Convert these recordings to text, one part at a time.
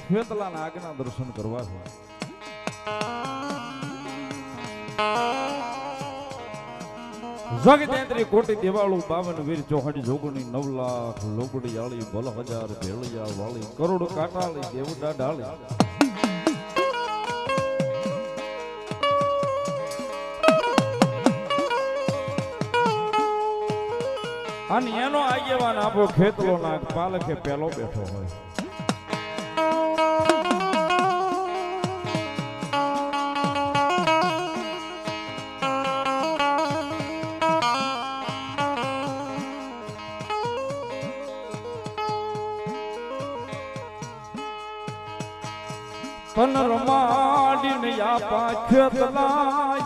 ખેતલાના આગના દર્શન કરવા છે. જગતેન્દ્રી કોટી દેવાળું 52 વીર ચોહડી જોગણી 9 લાખ લોગડી આળી બલ હજાર ભેળિયા વાળી કરોડ કાટાળી દેવડા ડાળી. અને એનો આગેવાન આપો ખેતલો નાગ પાલખે પેલો બેઠો હોય. તન રમાડીને આપા ખેતલા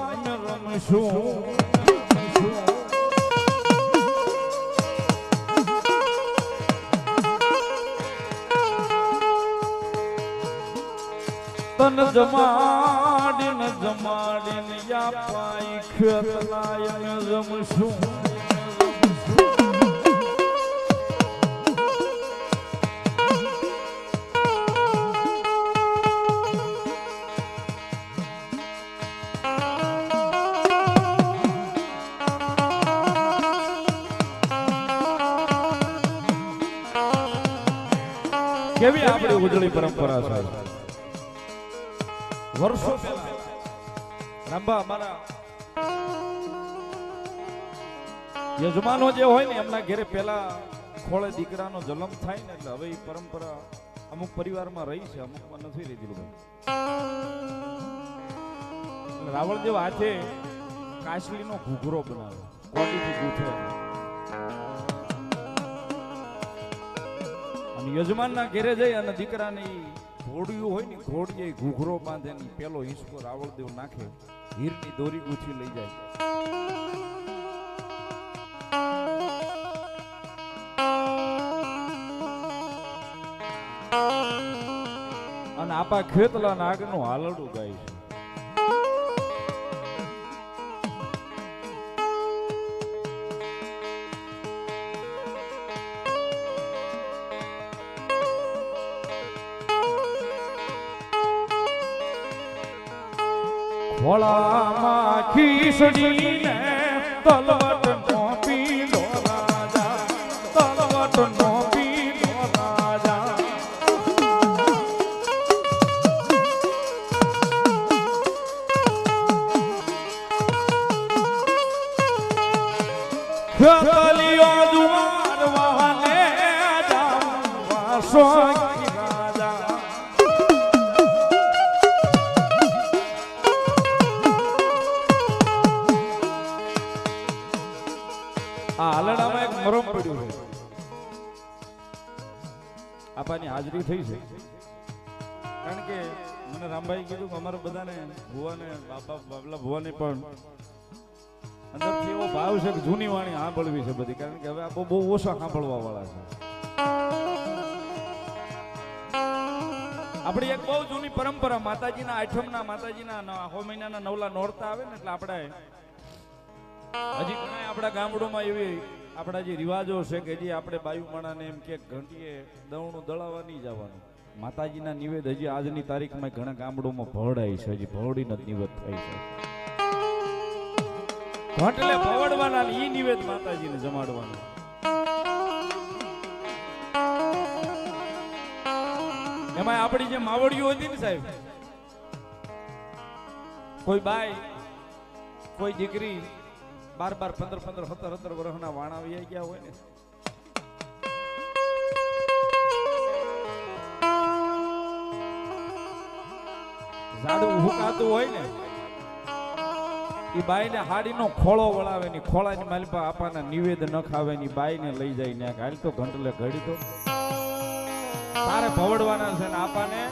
રમશું. તન જમાડીને યાપાઈ ખેતલાય રમશું. કેવી આપણી ઉજળી પરંપરા છે. વર્ષો પહેલા રાંબા અમારા યજમાનો જે હોય ને એમના ઘરે પેલા ખોળે દીકરાનો જન્મ થાય ને એટલે હવે એ પરંપરા અમુક પરિવારમાં રહી છે, અમુકમાં નથી રહી ભાઈ. રાવળદેવ હાથે કાશલીનો ઘૂઘરો બનાવે, કોટીથી ગૂંથે અને યજમાનના ઘરે જઈ અને દીકરાની ઘોડિયું હોય ને ઘોડીએ ઘૂઘરો બાંધે ને પેલો હિસ્સો રાવળદેવ નાખે, હીરની દોરી ગૂંથી લઈ જાય. અને આપા ખેતલા નાગનું હાલડું ગાય છે. ખોળામાં ખીસડીને તલવટ નો પીલો રાજા, તલવટ નો પીલો રાજા. ખેતલીઓ જુવાર વાહને જાવા સોગી રાજા. આ હાલડામાં એક મરમ પડ્યું છે. આપાની હાજરી થઈ છે કારણ કે મને રામભાઈ કીધું કે અમારે બધાને ભુવાને બાબલા ભુવાને પણ અંદરથી એવો ભાવ છે કે જૂની વાણી સાંભળવી છે બધી, કારણ કે હવે આ બહુ ઓછા સાંભળવા વાળા છે. આપણી એક બહુ જૂની પરંપરા માતાજીના આઠમના માતાજીના 6 મહિનાના નવલા નોરતા આવે ને એટલે આપણે હજી ઘણા આપણા ગામડોમાં એવી આપણા જે રિવાજો છે કે જે આપણે બાયુમાણાને એમ કે ઘંટીએ દવણું દળાવવા નહીં જવાનું. માતાજીના નિવેદ હજી આજની તારીખમાં ઘણા ગામડોમાં ભવડાય છે, હજી ભવડીને જ નિવેદ થાય છે. ઘંટલે ભવડવાના ઈ નિવેદ માતાજીને જમાડવાનું. એમાં આપણી જે માવડીઓ હતી ને સાહેબ, કોઈ બાઈ કોઈ દીકરી 12, 15, 17 વર્ષના વાણા વહી ગયા હોય ને, ઝાડું હુકાતું હોય ને, એ બાઈને હાડીનો ખોળો વળાવે ની, ખોળાની માલપા આપાના નિવેદ ન ખાવે ની, બાઈને લઈ જાય ને હાલ તો ઘંટલે ઘડી તો તારે ભવડવાના છે ને આપાને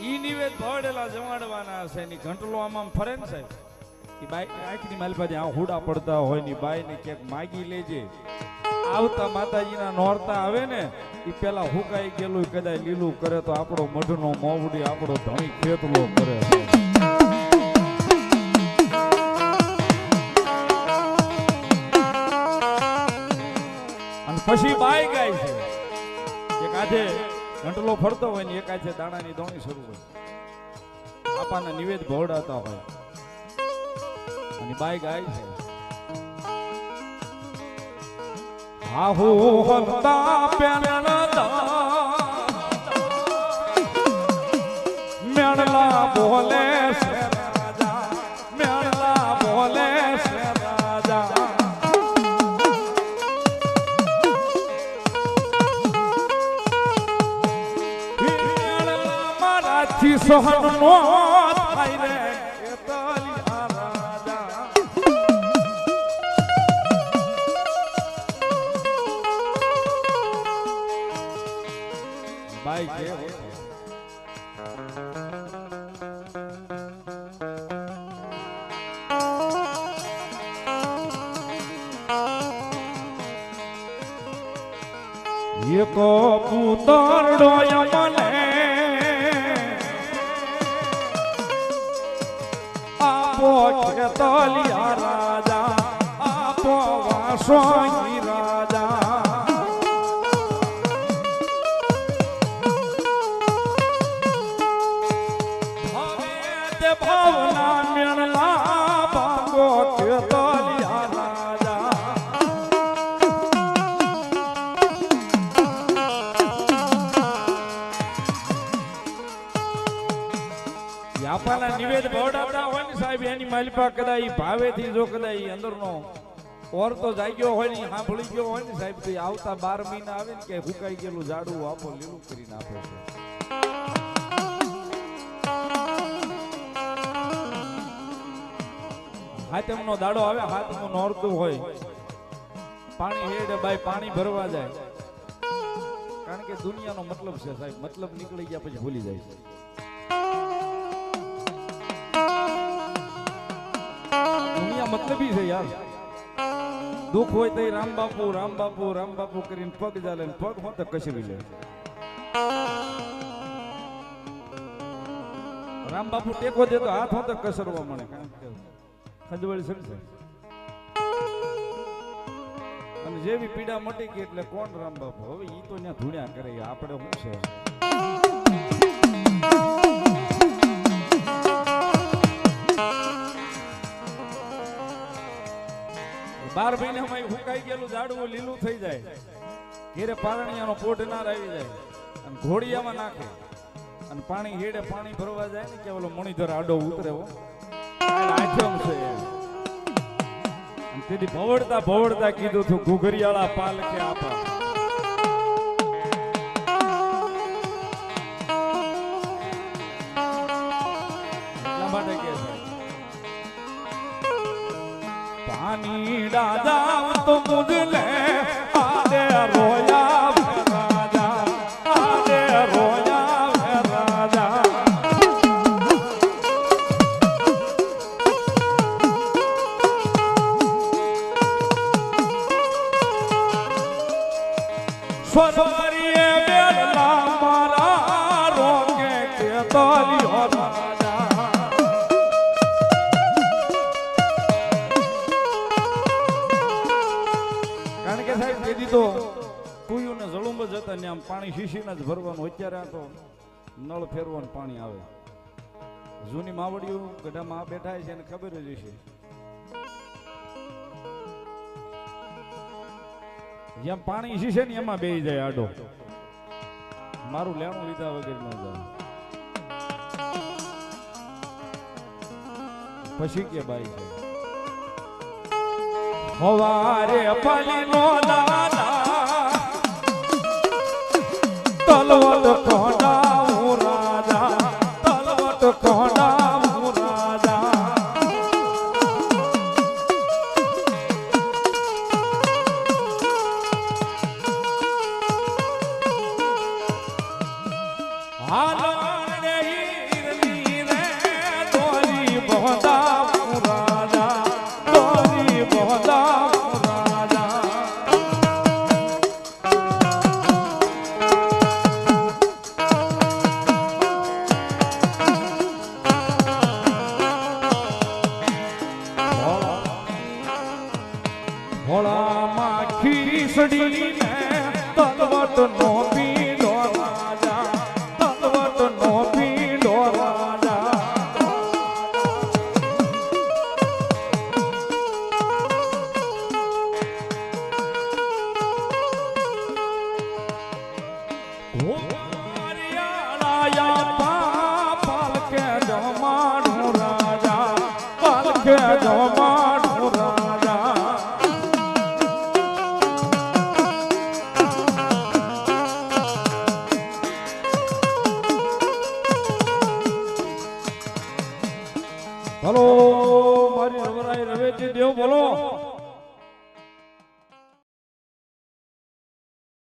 ઈ નિવેદ ભવડેલા જમાડવાના છે ની. ઘંટલો આમ ફરે ને સાહેબ, એ બાઈ આંખની માલપાથી આ હુડા પડતા હોય ની, બાઈને ક્યાંક માગી લેજે. આવતા માતાજીના નોરતા આવે ને એ પેલા હુકાઈ ગયેલું કદાચ લીલું કરે તો આપણો મઢનો મોવડી આપણો ધણી ખેતલો કરે. અને પછી બાઈ ગાય છે કે કાજે ઘંટલો ફરતો હોય ને એકાય છે દાણાની દોણી શરૂ હોય, આપાના નિવેદ ભોડાતા હોય અને બાઈ ગાય છે આહુ હલતા પેલડા મેળલા બોલે છે રાજા, મેળલા બોલે છે રાજા મેળલા મારાથી સહન નો થાય રે કેતલિયા રાજા બાઈ કે एको પુતરડો મને આપો કેતલિયા રાજા, આપો વાસોઈ રાજા હવે તે ભાવના મેળલા ભાગો કેતલિયા રાજા આપણા નિવેદ ભોડાતા હોય ને સાહેબ એની માલિપા કદાચ ભાવેથી જો કદાચ અંદરનો ઓર તો જાગ્યો હોય ને સાંભળી ગયો હોય ને સાહેબ તો આવતા 12 મહિના આવે ને કે હુકાઈ ગયેલું ઝાડું આપો લીલું કરીને આપે છે હાથમનો દાડો આવે, હાથમું નોરતું હોય પાણી હેડે બાઈ પાણી ભરવા જાય કારણ કે દુનિયાનો મતલબ છે સાહેબ, મતલબ નીકળી ગયા પછી ભૂલી જાય છે મતલબી છે યાર, દુઃખ હોય તો રામ બાપુ રામ બાપુ રામ બાપુ કરીને પગ ચાલે ને પગ હોત કસરી લે, રામ બાપુ ટેકો દે તો હાથ હોત કસરવા મળે ખંજવાળી સડશે અને જેવી પીડા મટી ગઈ એટલે કોણ રામ બાપુ, હવે ઈ તો ત્યાં ધૂણ્યા કરે આપણે શું છે 12 મહિનામાં હુકાઈ ગયેલું ઝાડવું લીલું થઈ જાય, ઘેરે પારણિયાનો પોઢ ના આવી જાય અને ઘોડિયામાં નાખે અને પાણી હેડે પાણી ભરવા જાય ને કે ઓલો મણિધર આડો ઉતરે હો આઠમ છે તેથી ભવડતા ભવડતા કીધું તું ઘુઘરિયાળા પાલકે આપા એટલા માટે કે છે पानी डाजा तो मुझले आदे रोया राजा, आदे रोया राजा स्वरिये बेला मारा रोके के तलियो તો કુયું ને જળુંબ જતા ને આમ પાણી શીશીને જ ભરવાનું, અત્યારે આ તો નળ ફેરવાનું પાણી આવે, જૂની માવડીઓ ગઢામાં બેઠા છે એને ખબર જ હશે જેમ પાણી શીશે ને એમાં બેહી જાય આડો, મારું લેણું લીધા વગર ન જાય પછી કે બાઈ છે હવારે ફલી નો દાદા તલવટ કોડાઉ રાજા, તલવટ કોડાઉ રાજા હાલને હીરની રે દોરી બોંદાઉ રાજા, દોરી બોંદાઉ ભોળામાં ખીસડીને તલવટ નો પીલો રાજા, નાખે જવામાં રાજા હલો મારી રવરાઈ રવેજી દેવ બોલો